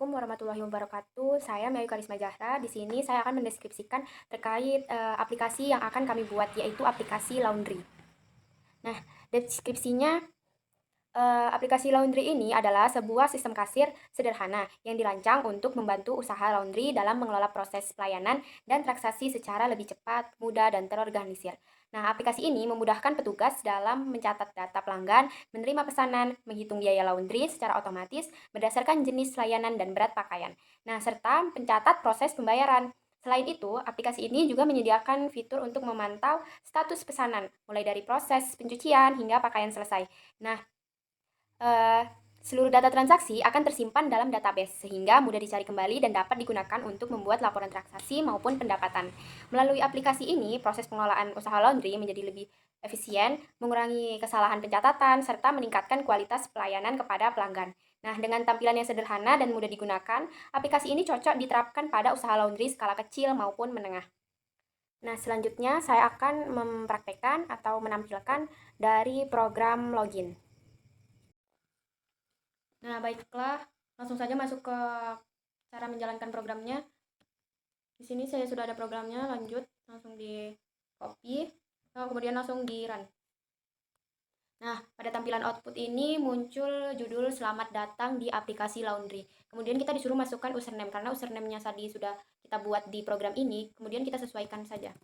Assalamualaikum warahmatullahi wabarakatuh. Saya Melayu Karisma Jahra. Di sini saya akan mendeskripsikan terkait aplikasi yang akan kami buat, yaitu aplikasi Laundry. Nah, deskripsinya, aplikasi Laundry ini adalah sebuah sistem kasir sederhana yang dirancang untuk membantu usaha laundry dalam mengelola proses pelayanan dan transaksi secara lebih cepat, mudah, dan terorganisir. Nah, aplikasi ini memudahkan petugas dalam mencatat data pelanggan, menerima pesanan, menghitung biaya laundry secara otomatis berdasarkan jenis layanan dan berat pakaian. Nah, serta mencatat proses pembayaran. Selain itu, aplikasi ini juga menyediakan fitur untuk memantau status pesanan, mulai dari proses pencucian hingga pakaian selesai. Nah, seluruh data transaksi akan tersimpan dalam database sehingga mudah dicari kembali dan dapat digunakan untuk membuat laporan transaksi maupun pendapatan. Melalui aplikasi ini, proses pengelolaan usaha laundry menjadi lebih efisien, mengurangi kesalahan pencatatan, serta meningkatkan kualitas pelayanan kepada pelanggan. Nah, dengan tampilan yang sederhana dan mudah digunakan, aplikasi ini cocok diterapkan pada usaha laundry skala kecil maupun menengah. Nah, selanjutnya saya akan mempraktekkan atau menampilkan dari program login. Nah, baiklah, langsung saja masuk ke cara menjalankan programnya. Di sini saya sudah ada programnya, lanjut, langsung di copy, kemudian langsung di run. Nah, pada tampilan output ini muncul judul Selamat datang di aplikasi Laundry. Kemudian kita disuruh masukkan username, karena username-nya tadi sudah kita buat di program ini, kemudian kita sesuaikan saja.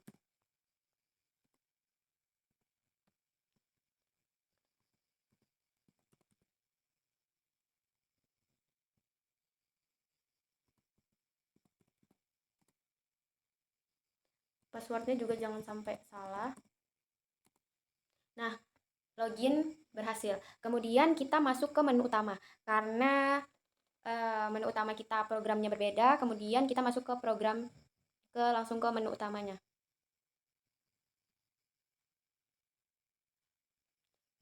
Passwordnya juga jangan sampai salah. Nah, login berhasil. Kemudian kita masuk ke menu utama. Karena menu utama kita programnya berbeda, kemudian kita masuk ke program langsung ke menu utamanya.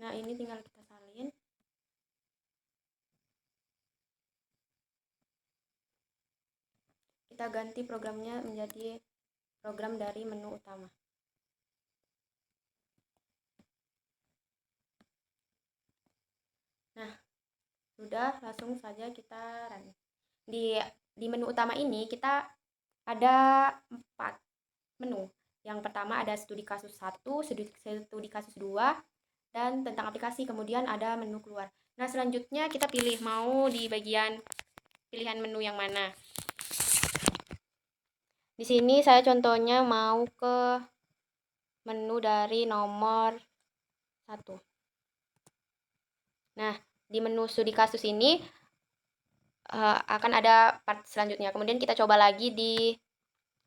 Nah, ini tinggal kita salin. Kita ganti programnya menjadi program dari menu utama. Nah, sudah, langsung saja kita run. Di menu utama ini kita ada 4 menu. Yang pertama ada studi kasus 1, studi kasus 2, dan tentang aplikasi. Kemudian ada menu keluar. Nah, selanjutnya kita pilih mau di bagian pilihan menu yang mana. Di sini saya contohnya mau ke menu dari nomor 1. Nah, di menu studi kasus ini akan ada part selanjutnya. Kemudian kita coba lagi di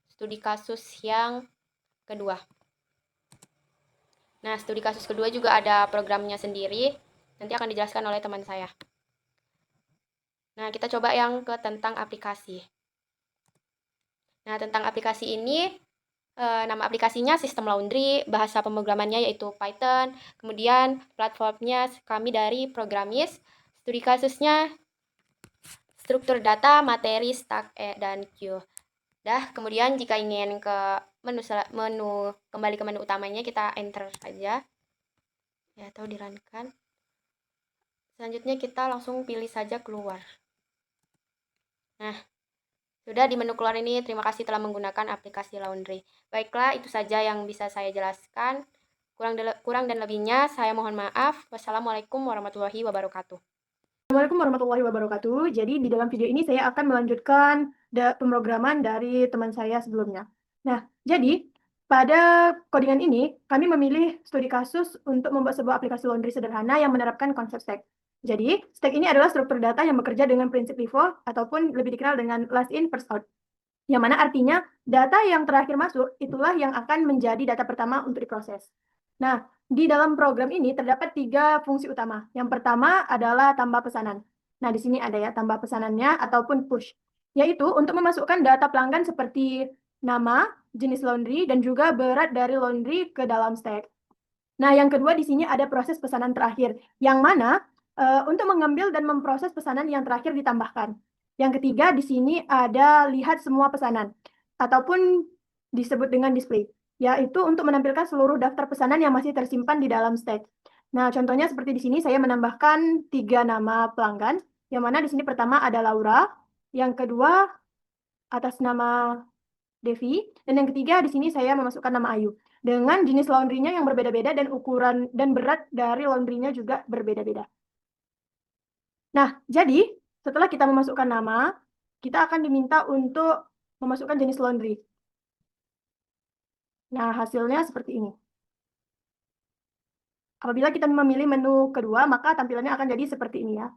studi kasus yang kedua. Nah, studi kasus kedua juga ada programnya sendiri. Nanti akan dijelaskan oleh teman saya. Nah, kita coba yang ke tentang aplikasi. Nah, tentang aplikasi ini, nama aplikasinya Sistem Laundry, bahasa pemrogramannya yaitu Python, kemudian platformnya kami dari Programis, studi kasusnya struktur data, materi, stack, dan queue. Kemudian jika ingin ke kembali ke menu utamanya, kita enter saja. Ya, atau di-run-kan. Selanjutnya kita langsung pilih saja keluar. Nah, sudah di menu keluar ini, terima kasih telah menggunakan aplikasi Laundry. Baiklah, itu saja yang bisa saya jelaskan. Kurang dan lebihnya, saya mohon maaf. Wassalamualaikum warahmatullahi wabarakatuh. Assalamualaikum warahmatullahi wabarakatuh. Jadi di dalam video ini saya akan melanjutkan pemrograman dari teman saya sebelumnya. Nah, jadi pada codingan ini kami memilih studi kasus untuk membuat sebuah aplikasi laundry sederhana yang menerapkan konsep stack. Jadi, stack ini adalah struktur data yang bekerja dengan prinsip FIFO ataupun lebih dikenal dengan last in first out. Yang mana artinya data yang terakhir masuk itulah yang akan menjadi data pertama untuk diproses. Nah, di dalam program ini terdapat 3 fungsi utama. Yang pertama adalah tambah pesanan. Nah, di sini ada ya tambah pesanannya ataupun push, yaitu untuk memasukkan data pelanggan seperti nama, jenis laundry, dan juga berat dari laundry ke dalam stack. Nah, yang kedua di sini ada proses pesanan terakhir, yang mana untuk mengambil dan memproses pesanan yang terakhir ditambahkan. Yang ketiga di sini ada lihat semua pesanan, ataupun disebut dengan display, yaitu untuk menampilkan seluruh daftar pesanan yang masih tersimpan di dalam stack. Nah, contohnya seperti di sini saya menambahkan 3 nama pelanggan, yang mana di sini pertama ada Laura, Yang kedua atas nama Devi, dan yang ketiga di sini saya memasukkan nama Ayu. Dengan jenis laundrynya yang berbeda-beda dan ukuran dan berat dari laundrynya juga berbeda-beda. Nah, jadi setelah kita memasukkan nama, kita akan diminta untuk memasukkan jenis laundry. Nah, hasilnya seperti ini. Apabila kita memilih menu kedua, maka tampilannya akan jadi seperti ini ya.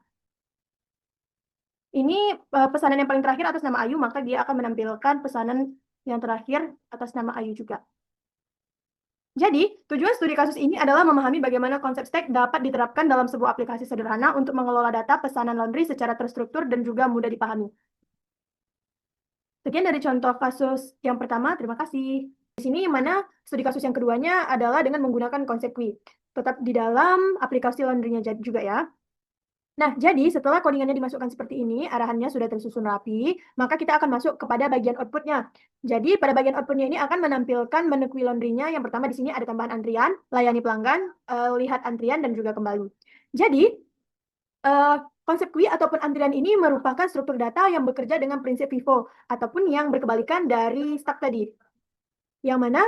Ini pesanan yang paling terakhir atas nama Ayu, maka dia akan menampilkan pesanan yang terakhir atas nama Ayu juga. Jadi, tujuan studi kasus ini adalah memahami bagaimana konsep stack dapat diterapkan dalam sebuah aplikasi sederhana untuk mengelola data pesanan laundry secara terstruktur dan juga mudah dipahami. Sekian dari contoh kasus yang pertama, terima kasih. Di sini mana studi kasus yang keduanya adalah dengan menggunakan konsep Quick. Tetap di dalam aplikasi laundry-nya juga ya. Nah, jadi setelah codingannya dimasukkan seperti ini, arahannya sudah tersusun rapi, maka kita akan masuk kepada bagian outputnya. Jadi pada bagian outputnya ini akan menampilkan menu Quick Laundry-nya. Yang pertama di sini ada tambahan antrian, layani pelanggan, lihat antrian, dan juga kembali. Jadi, konsep Quick ataupun antrian ini merupakan struktur data yang bekerja dengan prinsip FIFO, ataupun yang berkebalikan dari stack tadi. Yang mana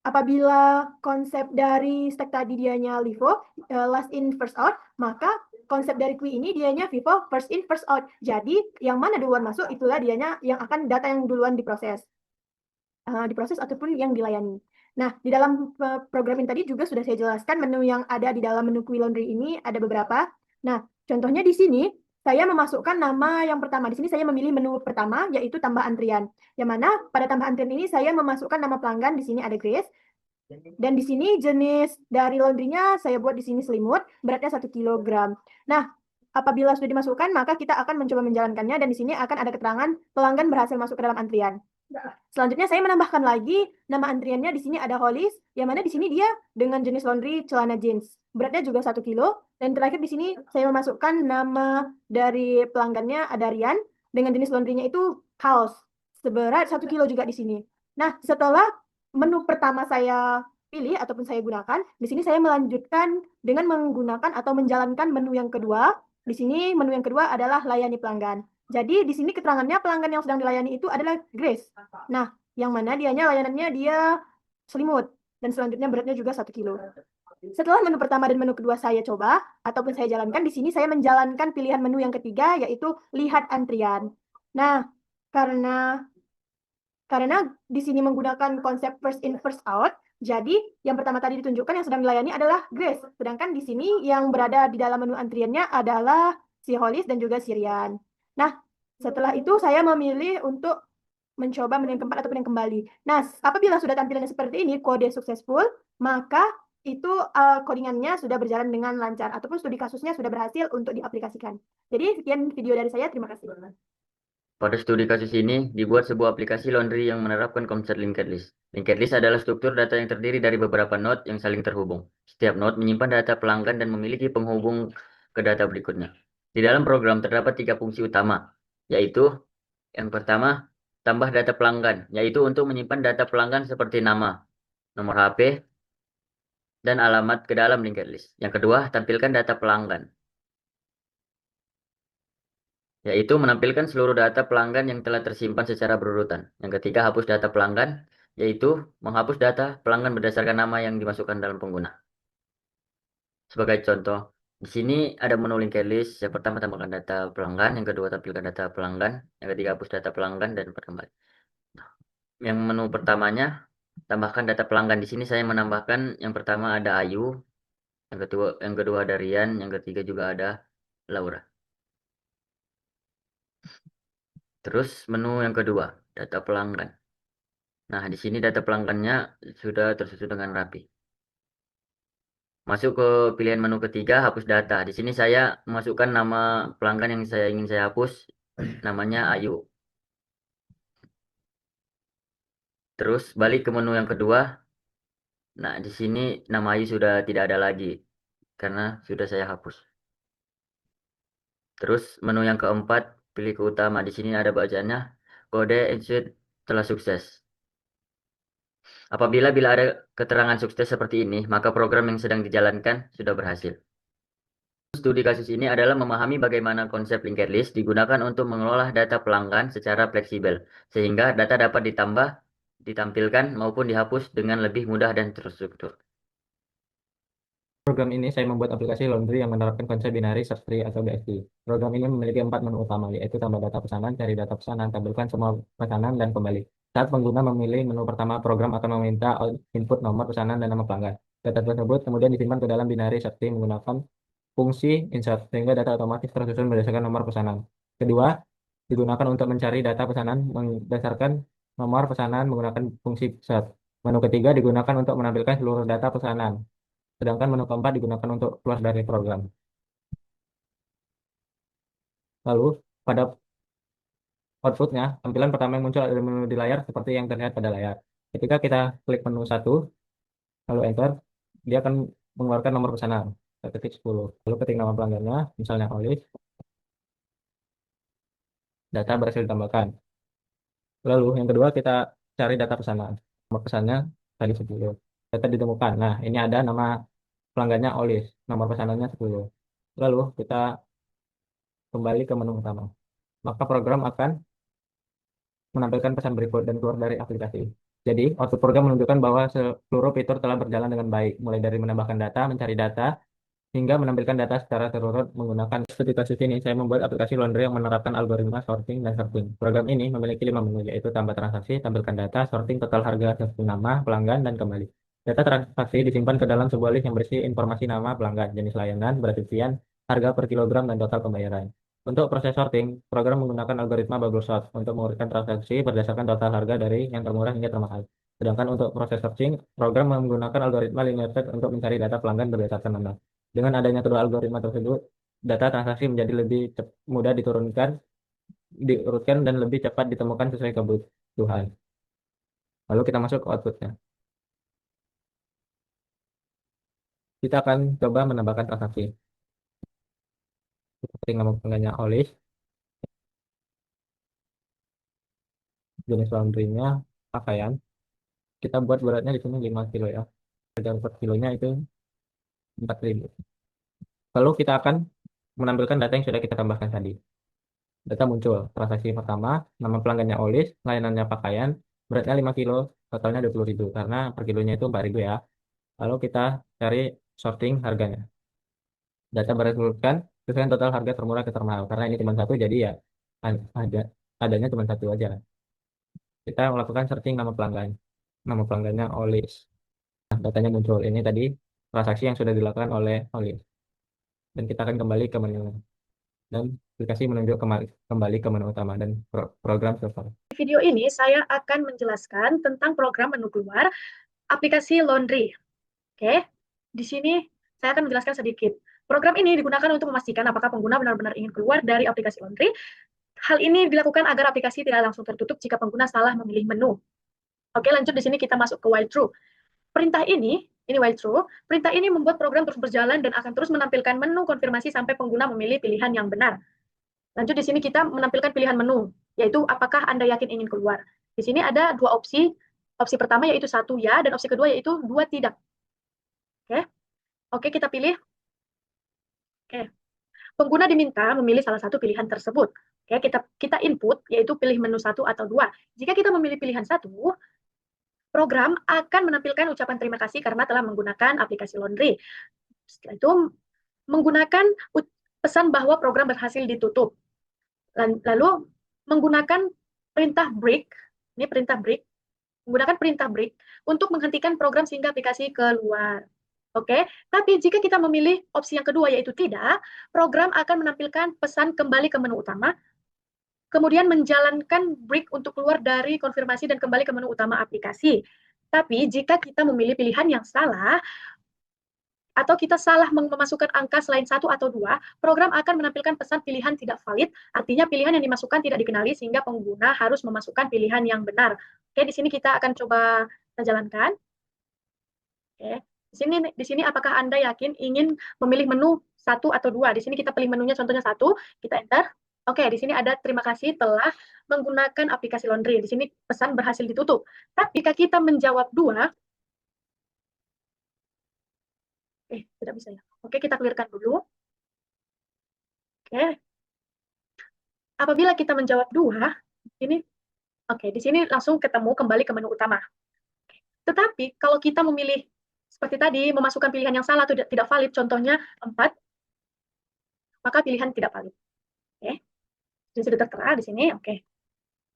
apabila konsep dari stack tadi dianya LIFO, last in first out, maka konsep dari Quick ini dianya FIFO first in first out. Jadi yang mana duluan masuk itulah dianya yang akan data yang duluan diproses. Diproses ataupun yang dilayani. Nah, di dalam program ini tadi juga sudah saya jelaskan menu yang ada di dalam menu Quick Laundry ini ada beberapa. Nah, contohnya di sini saya memasukkan nama yang pertama. Di sini saya memilih menu pertama yaitu tambah antrian. Yang mana pada tambah antrian ini saya memasukkan nama pelanggan. Di sini ada Grace. Dan di sini jenis dari laundrynya saya buat di sini selimut, beratnya 1 kg. Nah, apabila sudah dimasukkan, maka kita akan mencoba menjalankannya dan di sini akan ada keterangan pelanggan berhasil masuk ke dalam antrian. Selanjutnya saya menambahkan lagi nama antriannya di sini ada Hollis, yang mana di sini dia dengan jenis laundry celana jeans. Beratnya juga 1 kg. Dan terakhir di sini saya memasukkan nama dari pelanggannya ada Rian dengan jenis laundrynya itu House. Seberat 1 kg juga di sini. Nah, setelah menu pertama saya pilih ataupun saya gunakan, di sini saya melanjutkan dengan menggunakan atau menjalankan menu yang kedua. Di sini menu yang kedua adalah layani pelanggan. Jadi di sini keterangannya pelanggan yang sedang dilayani itu adalah Grace. Nah, yang mana dianya layanannya dia selimut dan selanjutnya beratnya juga 1 kg. Setelah menu pertama dan menu kedua saya coba ataupun saya jalankan, di sini saya menjalankan pilihan menu yang ketiga yaitu lihat antrian. Nah, karena di sini menggunakan konsep first in first out, jadi yang pertama tadi ditunjukkan yang sedang dilayani adalah Grace, sedangkan di sini yang berada di dalam menu antriannya adalah si Hollis dan juga si Rian. Nah, setelah itu saya memilih untuk mencoba menu yang keempat ataupun yang kembali. Nah, apabila sudah tampilannya seperti ini, kode successful, maka itu codingannya sudah berjalan dengan lancar ataupun studi kasusnya sudah berhasil untuk diaplikasikan. Jadi sekian video dari saya, terima kasih. Pada studi kasus ini, dibuat sebuah aplikasi laundry yang menerapkan konsep linked list. Linked list adalah struktur data yang terdiri dari beberapa node yang saling terhubung. Setiap node menyimpan data pelanggan dan memiliki penghubung ke data berikutnya. Di dalam program terdapat 3 fungsi utama, yaitu yang pertama, tambah data pelanggan, yaitu untuk menyimpan data pelanggan seperti nama, nomor HP, dan alamat ke dalam linked list. Yang kedua, tampilkan data pelanggan, yaitu menampilkan seluruh data pelanggan yang telah tersimpan secara berurutan. Yang ketiga, hapus data pelanggan, yaitu menghapus data pelanggan berdasarkan nama yang dimasukkan dalam pengguna. Sebagai contoh, di sini ada menu linked list. Yang pertama, tambahkan data pelanggan. Yang kedua, tampilkan data pelanggan. Yang ketiga, hapus data pelanggan dan empat kembali. Yang menu pertamanya, tambahkan data pelanggan. Di sini saya menambahkan yang pertama ada Ayu, yang kedua ada Rian, yang ketiga juga ada Laura. Terus menu yang kedua, data pelanggan. Nah, di sini data pelanggannya sudah tersusun dengan rapi. Masuk ke pilihan menu ketiga, hapus data. Di sini saya memasukkan nama pelanggan yang ingin saya hapus, namanya Ayu. Terus balik ke menu yang kedua. Nah, di sini nama Ayu sudah tidak ada lagi karena sudah saya hapus. Terus menu yang keempat, pilih ke utama. Di sini ada bacaannya, kode execute telah sukses. Bila ada keterangan sukses seperti ini, maka program yang sedang dijalankan sudah berhasil. Studi kasus ini adalah memahami bagaimana konsep linked list digunakan untuk mengelola data pelanggan secara fleksibel, sehingga data dapat ditambah, ditampilkan, maupun dihapus dengan lebih mudah dan terstruktur. Program ini saya membuat aplikasi laundry yang menerapkan konsep binary search tree atau BST. Program ini memiliki 4 menu utama, yaitu tambah data pesanan, cari data pesanan, tampilkan semua pesanan, dan kembali. Saat pengguna memilih menu pertama, program akan meminta input nomor pesanan dan nama pelanggan. Data tersebut kemudian disimpan ke dalam binary search tree menggunakan fungsi insert, sehingga data otomatis tersusun berdasarkan nomor pesanan. Kedua, digunakan untuk mencari data pesanan berdasarkan nomor pesanan menggunakan fungsi search. Menu ketiga digunakan untuk menampilkan seluruh data pesanan. Sedangkan menu keempat digunakan untuk keluar dari program. Lalu, pada outputnya, tampilan pertama yang muncul adalah menu di layar seperti yang terlihat pada layar. Ketika kita klik menu 1, lalu enter, dia akan mengeluarkan nomor pesanan. Kita ketik 10. Lalu ketik nama pelanggannya, misalnya Olive. Data berhasil ditambahkan. Lalu, yang kedua kita cari data pesanan. Nomor pesannya tadi 10. Data ditemukan. Nah, ini ada nama pelanggannya Olive. Nomor pesanannya 10. Lalu, kita kembali ke menu utama. Maka program akan menampilkan pesan berikut dan keluar dari aplikasi. Jadi, output program menunjukkan bahwa seluruh fitur telah berjalan dengan baik, mulai dari menambahkan data, mencari data, hingga menampilkan data secara terurut menggunakan seperti kasus ini. Saya membuat aplikasi laundry yang menerapkan algoritma sorting dan sorting. Program ini memiliki 5 menu, yaitu tambah transaksi, tampilkan data, sorting total harga, sorting nama, pelanggan, dan kembali. Data transaksi disimpan ke dalam sebuah list yang berisi informasi nama pelanggan, jenis layanan, berat isian, harga per kilogram, dan total pembayaran. Untuk proses sorting, program menggunakan algoritma bubble sort untuk mengurutkan transaksi berdasarkan total harga dari yang termurah hingga termahal. Sedangkan untuk proses searching, program menggunakan algoritma linear search untuk mencari data pelanggan berdasarkan nama. Dengan adanya kedua algoritma tersebut, data transaksi menjadi lebih mudah diurutkan dan lebih cepat ditemukan sesuai kebutuhan. Lalu kita masuk ke outputnya. Kita akan coba menambahkan transaksi. Kita ketik nama pelanggannya Olive, jenis laundry-nya pakaian. Kita buat beratnya di sini 5 kilo ya. Harga per kilonya itu 4.000. Lalu kita akan menampilkan data yang sudah kita tambahkan tadi. Data muncul, transaksi pertama, nama pelanggannya Olive, layanannya pakaian, beratnya 5 kilo, totalnya 20.000, karena per kilonya itu 4.000 ya. Lalu kita cari sorting harganya. Data berdasarkan sesuai total harga termurah ke termahal, karena ini cuma satu, jadi ya ada adanya cuma satu aja. Kita melakukan searching nama pelanggan. Nama pelanggannya Olive. Nah, datanya muncul. Ini tadi transaksi yang sudah dilakukan oleh Olive. Dan kita akan kembali ke menu. Dan aplikasi menunjuk kembali ke menu utama dan program selesai. Di video ini saya akan menjelaskan tentang program menu keluar aplikasi laundry. Oke, di sini saya akan menjelaskan sedikit. Program ini digunakan untuk memastikan apakah pengguna benar-benar ingin keluar dari aplikasi laundry. Hal ini dilakukan agar aplikasi tidak langsung tertutup jika pengguna salah memilih menu. Oke, lanjut di sini kita masuk ke while true. Perintah ini while true, perintah ini membuat program terus berjalan dan akan terus menampilkan menu konfirmasi sampai pengguna memilih pilihan yang benar. Lanjut di sini kita menampilkan pilihan menu, yaitu apakah Anda yakin ingin keluar. Di sini ada dua opsi. Opsi pertama yaitu 1 ya, dan opsi kedua yaitu 2 tidak. Oke, Oke kita pilih. Oke. Pengguna diminta memilih salah satu pilihan tersebut. Oke, kita input yaitu pilih menu 1 atau 2. Jika kita memilih pilihan 1, program akan menampilkan ucapan terima kasih karena telah menggunakan aplikasi laundry. Setelah itu menggunakan pesan bahwa program berhasil ditutup. Lalu menggunakan perintah break, ini perintah break, menggunakan perintah break untuk menghentikan program sehingga aplikasi keluar. Oke, tapi jika kita memilih opsi yang kedua yaitu tidak, program akan menampilkan pesan kembali ke menu utama, kemudian menjalankan break untuk keluar dari konfirmasi dan kembali ke menu utama aplikasi. Tapi jika kita memilih pilihan yang salah, atau kita salah memasukkan angka selain 1 atau 2, program akan menampilkan pesan pilihan tidak valid, artinya pilihan yang dimasukkan tidak dikenali sehingga pengguna harus memasukkan pilihan yang benar. Oke, di sini kita akan coba jalankan. Oke, di sini apakah Anda yakin ingin memilih menu 1 atau 2? Di sini kita pilih menunya contohnya 1, kita enter. Oke, di sini ada terima kasih telah menggunakan aplikasi laundry. Di sini pesan berhasil ditutup. Tapi jika kita menjawab 2, tidak bisa ya. Oke, kita clearkan dulu. Oke. Apabila kita menjawab 2, ini di sini langsung ketemu kembali ke menu utama. Tetapi kalau kita memilih seperti tadi, memasukkan pilihan yang salah atau tidak valid, contohnya 4, maka pilihan tidak valid. Oke. Ini sudah tertera di sini. Oke.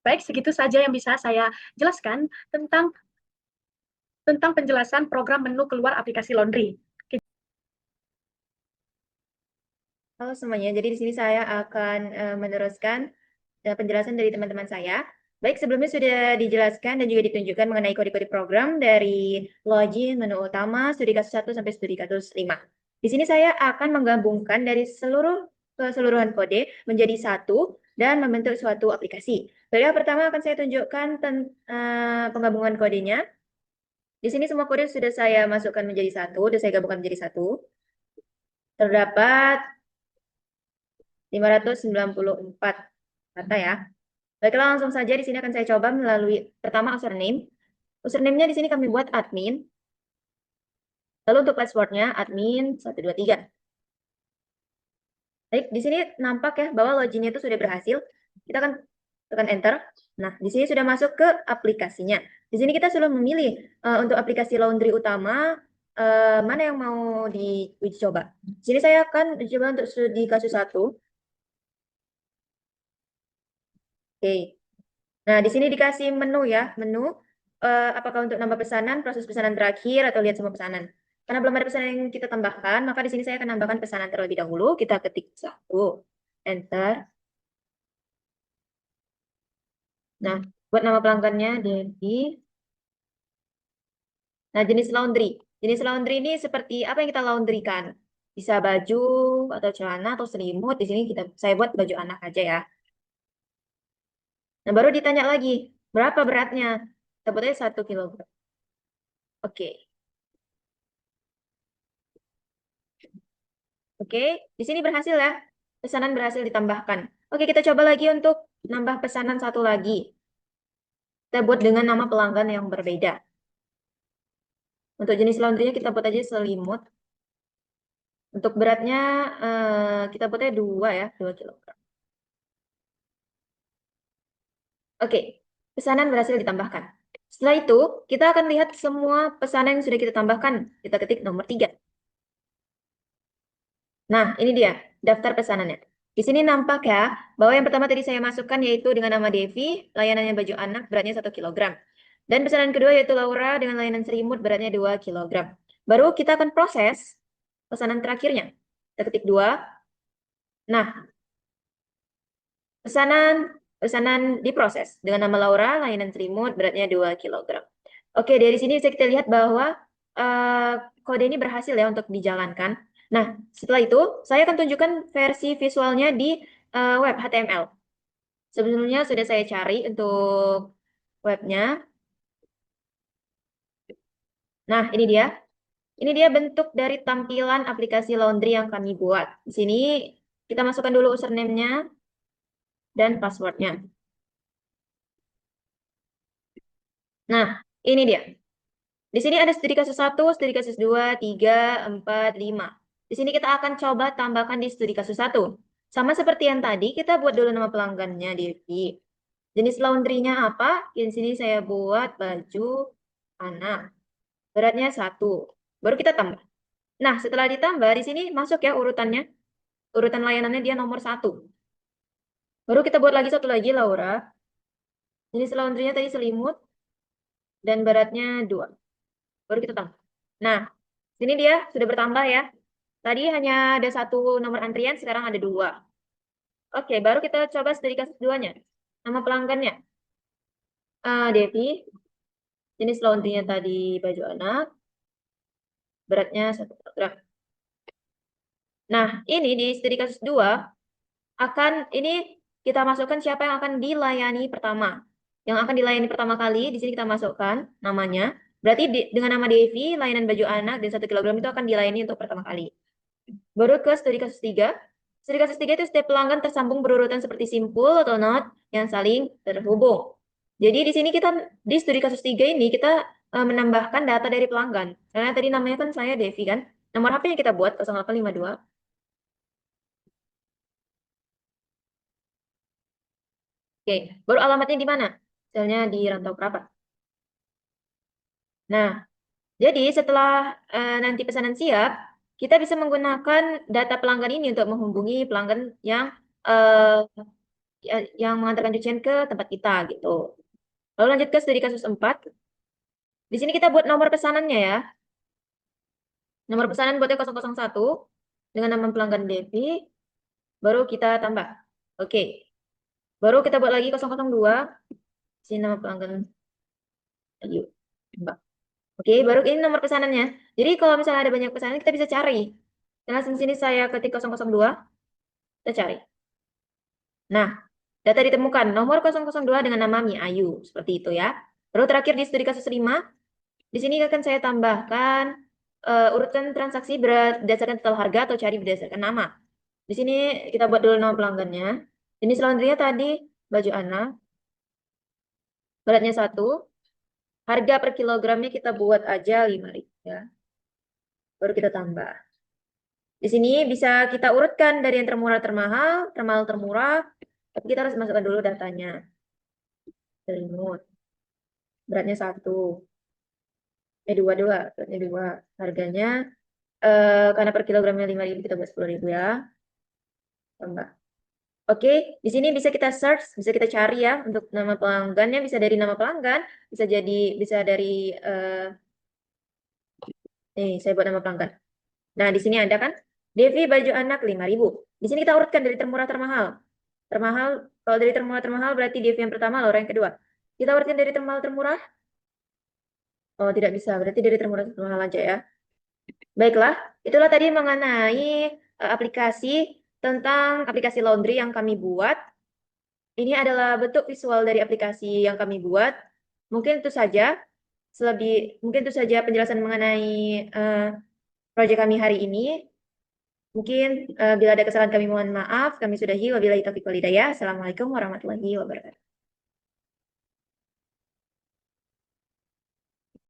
Baik, segitu saja yang bisa saya jelaskan tentang penjelasan program menu keluar aplikasi Laundry. Halo semuanya, jadi di sini saya akan meneruskan penjelasan dari teman-teman saya. Baik, sebelumnya sudah dijelaskan dan juga ditunjukkan mengenai kode-kode program dari login, menu utama, studi kasus 1 sampai studi kasus 5. Di sini saya akan menggabungkan dari keseluruhan kode menjadi satu dan membentuk suatu aplikasi. Baik, yang pertama akan saya tunjukkan penggabungan kodenya. Di sini semua kode sudah saya masukkan menjadi satu, dan saya gabungkan menjadi satu. Terdapat 594 kata ya. Baiklah, langsung saja di sini akan saya coba melalui pertama username. Username-nya di sini kami buat admin. Lalu untuk password-nya admin 123. Baik, di sini nampak ya bahwa login-nya itu sudah berhasil. Kita akan tekan enter. Nah, di sini sudah masuk ke aplikasinya. Di sini kita sudah memilih untuk aplikasi laundry utama mana yang mau diuji coba. Di sini saya akan coba untuk studi kasus 1. Oke. Nah, di sini dikasih menu ya, menu apakah untuk nambah pesanan, proses pesanan terakhir, atau lihat semua pesanan. Karena belum ada pesanan yang kita tambahkan, maka di sini saya akan nambahkan pesanan terlebih dahulu. Kita ketik 1, enter. Nah, buat nama pelanggannya Devi. Nah, jenis laundry. Jenis laundry ini seperti apa yang kita laundrykan? Bisa baju atau celana atau selimut. Di sini saya buat baju anak aja ya. Nah, baru ditanya lagi, berapa beratnya? Kita buat aja 1 kilogram. Oke. Oke, di sini berhasil ya. Pesanan berhasil ditambahkan. Oke, kita coba lagi untuk nambah pesanan satu lagi. Kita buat dengan nama pelanggan yang berbeda. Untuk jenis laundry-nya kita buat aja selimut. Untuk beratnya kita buatnya 2 ya, 2 kilogram. Oke, pesanan berhasil ditambahkan. Setelah itu, kita akan lihat semua pesanan yang sudah kita tambahkan. Kita ketik nomor 3. Nah, ini dia daftar pesanannya. Di sini nampak ya, bahwa yang pertama tadi saya masukkan yaitu dengan nama Devi, layanannya baju anak, beratnya 1 kilogram. Dan pesanan kedua yaitu Laura dengan layanan selimut, beratnya 2 kilogram. Baru kita akan proses pesanan terakhirnya. Kita ketik 2. Nah, pesanan diproses dengan nama Laura, layanan selimut, beratnya 2 kilogram. Oke, dari sini bisa kita lihat bahwa kode ini berhasil ya untuk dijalankan. Nah, setelah itu saya akan tunjukkan versi visualnya di web HTML. Sebelumnya sudah saya cari untuk webnya. Nah, ini dia. Ini dia bentuk dari tampilan aplikasi laundry yang kami buat. Di sini kita masukkan dulu username-nya dan password-nya. Nah, ini dia. Di sini ada studi kasus 1, studi kasus 2, 3, 4, 5. Di sini kita akan coba tambahkan di studi kasus 1. Sama seperti yang tadi, kita buat dulu nama pelanggannya, Devi. Jenis laundry-nya apa? Di sini saya buat baju anak. Beratnya 1. Baru kita tambah. Nah, setelah ditambah, di sini masuk ya urutannya. Urutan layanannya dia nomor 1. Baru kita buat lagi satu lagi, Laura. Jenis laundry-nya tadi selimut. Dan beratnya 2. Baru kita tambah. Nah, sini dia sudah bertambah ya. Tadi hanya ada 1 nomor antrian, sekarang ada 2. Oke, baru kita coba studi kasus 2-nya. Nama pelanggannya. Devi. Jenis laundry-nya tadi baju anak. Beratnya 1 kilogram. Nah, ini di studi kasus 2, ini kita masukkan siapa yang akan dilayani pertama. Yang akan dilayani pertama kali, di sini kita masukkan namanya. Berarti dengan nama Devi, layanan baju anak, dan 1 kilogram itu akan dilayani untuk pertama kali. Baru ke studi kasus 3. Studi kasus 3 itu setiap pelanggan tersambung berurutan seperti simpul atau not yang saling terhubung. Jadi di sini di studi kasus 3 ini kita menambahkan data dari pelanggan. Karena tadi namanya kan saya Devi kan. Nomor HP-nya kita buat 0852 Oke, baru alamatnya di mana? Misalnya di Rantau Perapat. Nah, jadi setelah nanti pesanan siap, kita bisa menggunakan data pelanggan ini untuk menghubungi pelanggan yang mengantarkan cucian ke tempat kita gitu. Lalu lanjut ke studi kasus 4. Di sini kita buat nomor pesanannya ya. Nomor pesanan buatnya 001 dengan nama pelanggan Devi, baru kita tambah. Oke. Baru kita buat lagi 002. Sini nama pelanggan Ayu. Tambah. Oke, baru ini nomor pesanannya. Jadi kalau misalnya ada banyak pesanan kita bisa cari. Nah, di sini saya ketik 002, kita cari. Nah, data ditemukan nomor 002 dengan nama Mi Ayu, seperti itu ya. Lalu terakhir di studi kasus 5, di sini akan saya tambahkan urutan transaksi berdasarkan total harga atau cari berdasarkan nama. Di sini kita buat dulu nama pelanggannya. Jenis laundry tadi baju anak. Beratnya 1. Harga per kilogramnya kita buat aja 5.000 ya. Baru kita tambah. Di sini bisa kita urutkan dari yang termurah termahal, termahal termurah. Tapi kita harus masukkan dulu datanya. Selimut. Beratnya 1. 2. Beratnya 2. Harganya karena per kilogramnya 5.000 kita buat 10.000 ya. Tambah. Oke, di sini bisa kita search, bisa kita cari ya untuk nama pelanggannya, bisa dari nama pelanggan, bisa dari saya buat nama pelanggan. Nah, di sini ada kan Devi baju anak 5.000. Di sini kita urutkan dari termurah termahal. Termahal, kalau dari termurah termahal berarti Devi yang pertama, Laura yang kedua. Kita urutkan dari termahal termurah. Oh, tidak bisa, berarti dari termurah termahal aja ya. Baiklah, itulah tadi mengenai tentang aplikasi laundry yang kami buat. Ini adalah bentuk visual dari aplikasi yang kami buat. Mungkin itu saja penjelasan mengenai proyek kami hari ini. Mungkin bila ada kesalahan kami mohon maaf. Kami sudahi. Wabillahi taufiq wal hidayah. Assalamualaikum warahmatullahi wabarakatuh.